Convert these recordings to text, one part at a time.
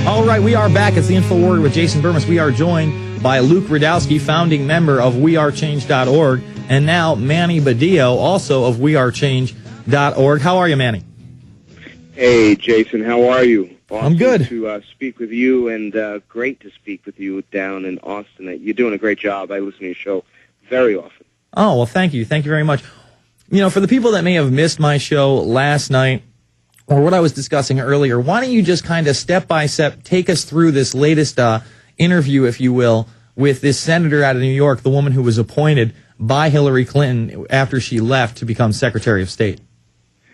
All right, we are back. It's the InfoWarrior with Jason Bermas. We are joined by Luke Radowski, founding member of WeAreChange.org, and now Manny Badillo, also of WeAreChange.org. How are you, Manny? Hey, Jason. How are you? Awesome I'm good. To speak with you, and great to speak with you down in Austin. You're doing a great job. I listen to your show very often. Oh, well, thank you. Thank you very much. You know, for the people that may have missed my show last night, or what I was discussing earlier, why don't you just kind of step-by-step take us through this latest interview, if you will, with this senator out of New York, the woman who was appointed by Hillary Clinton after she left to become Secretary of State?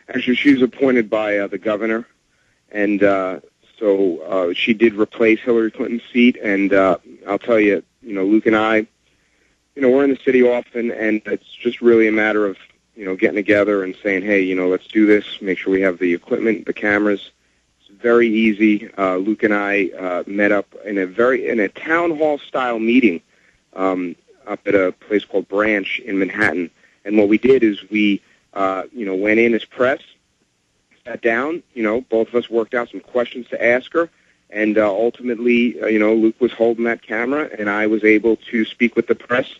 Actually, she was appointed by the governor, and so she did replace Hillary Clinton's seat, and I'll tell you, Luke and I, we're in the city often, and it's just really a matter of getting together and saying, hey, let's do this, make sure we have the equipment, the cameras. It's very easy. Luke and I met up in a town hall style meeting up at a place called Branch in Manhattan. And what we did is we, went in as press, sat down, both of us worked out some questions to ask her. And ultimately, Luke was holding that camera, and I was able to speak with the press,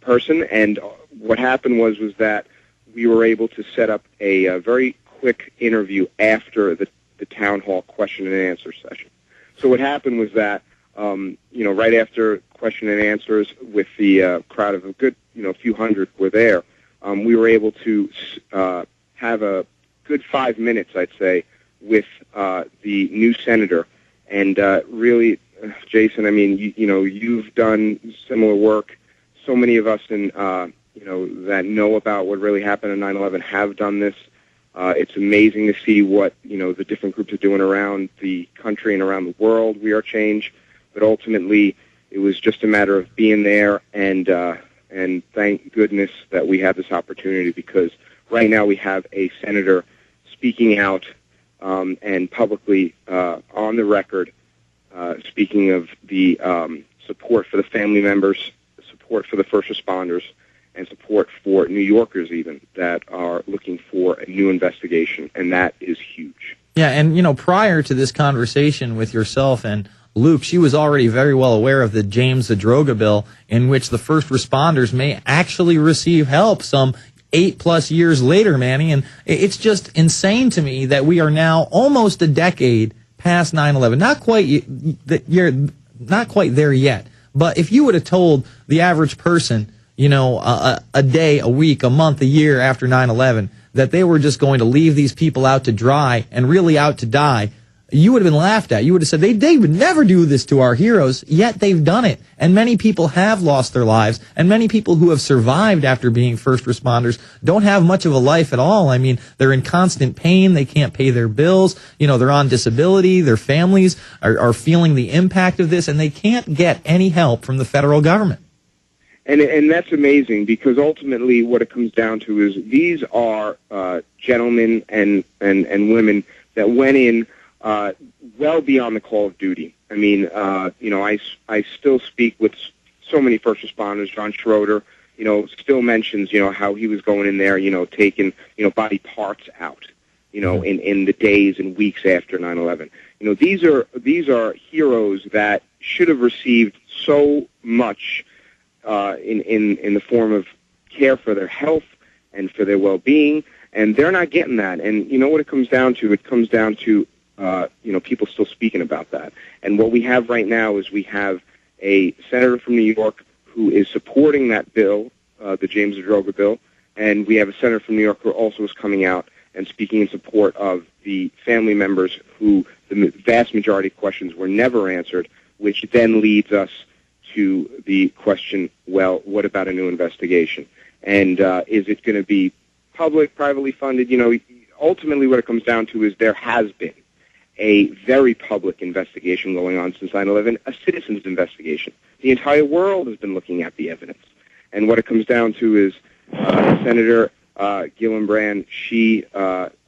person, and what happened was that we were able to set up a very quick interview after the town hall question and answer session. So what happened was that, right after question and answers with the crowd of a good, few hundred were there, we were able to have a good 5 minutes, I'd say, with the new senator. And really, Jason, I mean, you've done similar work. So many of us that know about what really happened on 9/11 have done this. It's amazing to see what, the different groups are doing around the country and around the world. We are change. But ultimately, it was just a matter of being there, and thank goodness that we have this opportunity, because right now we have a senator speaking out and publicly on the record speaking of the support for the family members, support for the first responders, and support for New Yorkers even that are looking for a new investigation, and that is huge. Yeah, and prior to this conversation with yourself and Luke, she was already very well aware of the James the Droga bill, in which the first responders may actually receive help some 8+ years later, Manny, and it's just insane to me that we are now almost a decade past 9/11. Not quite there yet. But if you would have told the average person, a day, a week, a month, a year after 9/11, that they were just going to leave these people out to dry and really out to die, you would have been laughed at. You would have said, they would never do this to our heroes, yet they've done it. And many people have lost their lives, and many people who have survived after being first responders don't have much of a life at all. I mean, they're in constant pain, they can't pay their bills, they're on disability, their families are feeling the impact of this, and they can't get any help from the federal government. And that's amazing, because ultimately what it comes down to is these are gentlemen and women that went in well beyond the call of duty. I mean, I still speak with so many first responders. John Schroeder, still mentions, how he was going in there, taking, body parts out, in the days and weeks after 9/11. These are heroes that should have received so much in the form of care for their health and for their well-being, and they're not getting that. And what it comes down to? It comes down to people still speaking about that. And what we have right now is we have a senator from New York who is supporting that bill, the James the Droga bill, and we have a senator from New York who also is coming out and speaking in support of the family members who the vast majority of questions were never answered, which then leads us to the question, well, what about a new investigation? And is it going to be public, privately funded? Ultimately what it comes down to is there has been a very public investigation going on since 9/11, a citizen's investigation. The entire world has been looking at the evidence. And what it comes down to is Senator Gillibrand, she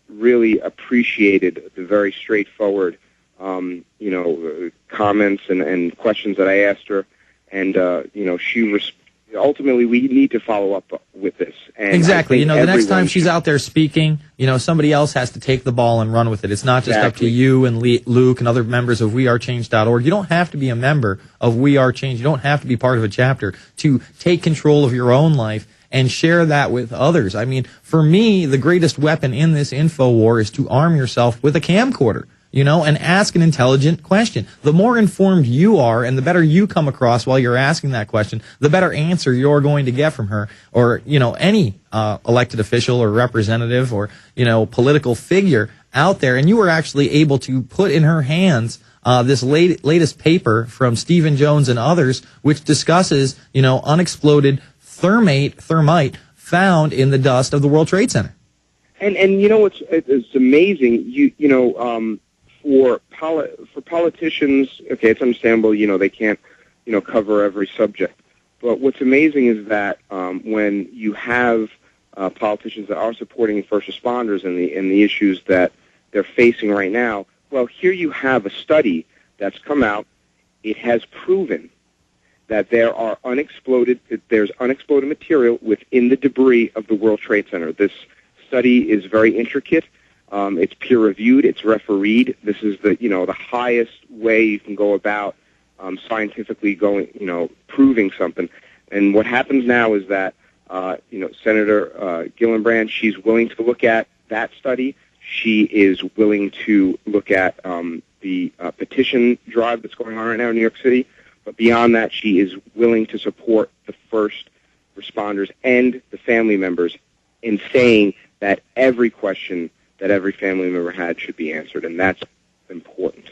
really appreciated the very straightforward, comments and questions that I asked her. And, ultimately we need to follow up with this. And exactly. The next time she's out there speaking, somebody else has to take the ball and run with it. It's not just up to you and Luke and other members of wearechange.org. You don't have to be a member of We Are Change. You don't have to be part of a chapter to take control of your own life and share that with others. I mean, for me, the greatest weapon in this info war is to arm yourself with a camcorder. And ask an intelligent question. The more informed you are and the better you come across while you're asking that question, the better answer you're going to get from her or, any elected official or representative or, political figure out there. And you were actually able to put in her hands this latest paper from Stephen Jones and others, which discusses, unexploded thermite found in the dust of the World Trade Center. And it's amazing. For politicians, okay, it's understandable, they can't, cover every subject. But what's amazing is that when you have politicians that are supporting first responders and the issues that they're facing right now, well, here you have a study that's come out. It has proven that there's unexploded material within the debris of the World Trade Center. This study is very intricate. It's peer-reviewed. It's refereed. This is the highest way you can go about scientifically proving something. And what happens now is that Senator Gillibrand, she's willing to look at that study. She is willing to look at the petition drive that's going on right now in New York City. But beyond that, she is willing to support the first responders and the family members in saying that every question that every family member had should be answered, and that's important.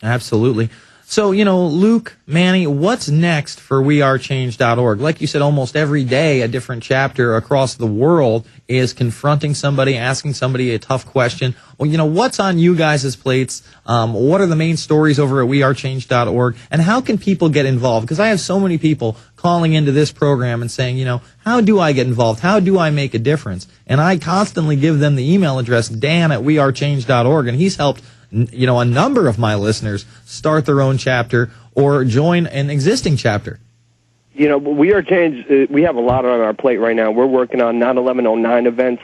Absolutely. So, Luke, Manny, what's next for wearechange.org? Like you said, almost every day a different chapter across the world is confronting somebody, asking somebody a tough question. Well, what's on you guys' plates? What are the main stories over at wearechange.org? And how can people get involved? Because I have so many people calling into this program and saying, how do I get involved? How do I make a difference? And I constantly give them the email address, dan@wearechange.org, and he's helped a number of my listeners start their own chapter or join an existing chapter. We Are Change, we have a lot on our plate right now. We're working on 9/11/09 events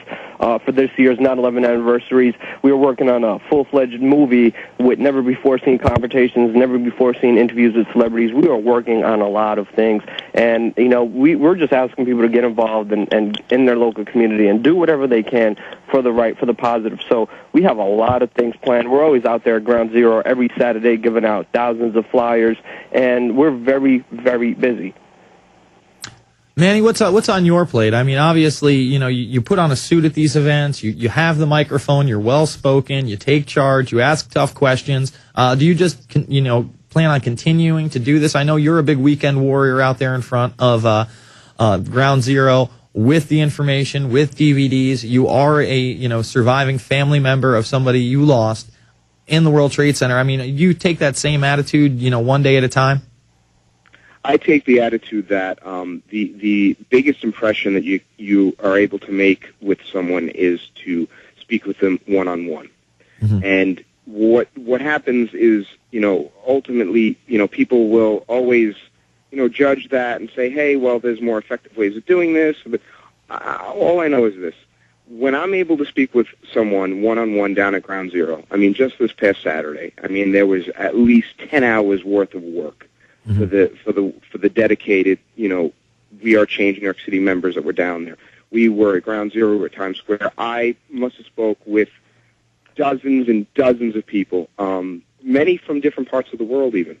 for this year's 9/11 anniversaries. We are working on a full-fledged movie with never-before-seen confrontations, never-before-seen interviews with celebrities. We are working on a lot of things. And, we're just asking people to get involved and in their local community and do whatever they can for the positive. So we have a lot of things planned. We're always out there at Ground Zero every Saturday giving out thousands of flyers, and we're very, very busy. Manny, what's on your plate? I mean, obviously, you put on a suit at these events, you have the microphone, you're well-spoken, you take charge, you ask tough questions. Do you just, plan on continuing to do this? I know you're a big weekend warrior out there in front of Ground Zero with the information, with DVDs. You are a, surviving family member of somebody you lost in the World Trade Center. I mean, you take that same attitude, one day at a time? I take the attitude that the biggest impression that you are able to make with someone is to speak with them one-on-one. Mm-hmm. And what happens is, ultimately, people will always, judge that and say, hey, well, there's more effective ways of doing this. But all I know is this. When I'm able to speak with someone one-on-one down at Ground Zero, I mean, just this past Saturday, there was at least 10 hours worth of work. Mm-hmm. for the dedicated, We Are Change New York City members that were down there. We were at Ground Zero, we were at Times Square. I must have spoke with dozens and dozens of people, many from different parts of the world even.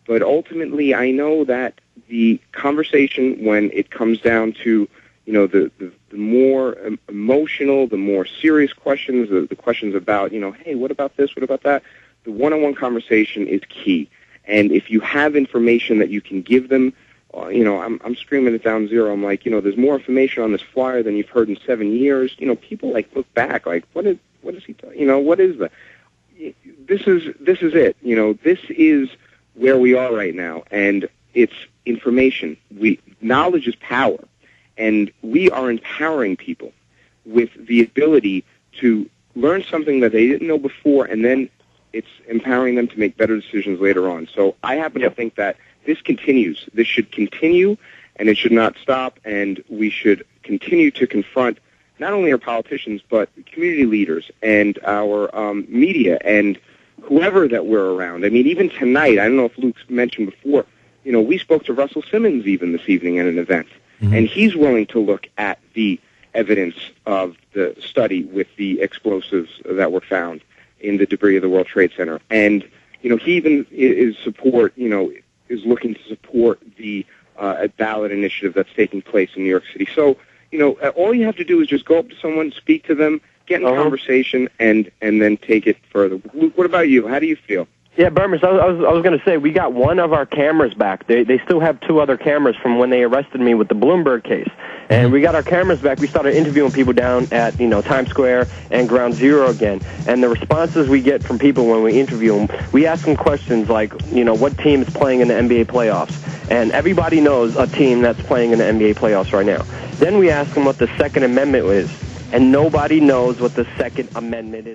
But ultimately, I know that the conversation, when it comes down to, the more emotional, the more serious questions, the questions about, hey, what about this, what about that? The one-on-one conversation is key. And if you have information that you can give them, I'm screaming it down Zero. I'm like, there's more information on this flyer than you've heard in 7 years. People look back like, what is he? What is that? This is it. This is where we are right now, and it's information. Knowledge is power, and we are empowering people with the ability to learn something that they didn't know before, and then it's empowering them to make better decisions later on. So I happen to think that this continues. This should continue, and it should not stop, and we should continue to confront not only our politicians, but community leaders and our media and whoever that we're around. I mean, even tonight, I don't know if Luke's mentioned before, you know, we spoke to Russell Simmons even this evening at an event, and he's willing to look at the evidence of the study with the explosives that were found in the debris of the World Trade Center. And, you know, he even is looking to support the ballot initiative that's taking place in New York City. So, you know, all you have to do is just go up to someone, speak to them, get in conversation, and then take it further. Luke, what about you? How do you feel? Yeah, Bermas, I was going to say, we got one of our cameras back. They still have two other cameras from when they arrested me with the Bloomberg case. And we got our cameras back. We started interviewing people down at, you know, Times Square and Ground Zero again. And the responses we get from people when we interview them, we ask them questions like, you know, what team is playing in the NBA playoffs? And everybody knows a team that's playing in the NBA playoffs right now. Then we ask them what the Second Amendment is. And nobody knows what the Second Amendment is.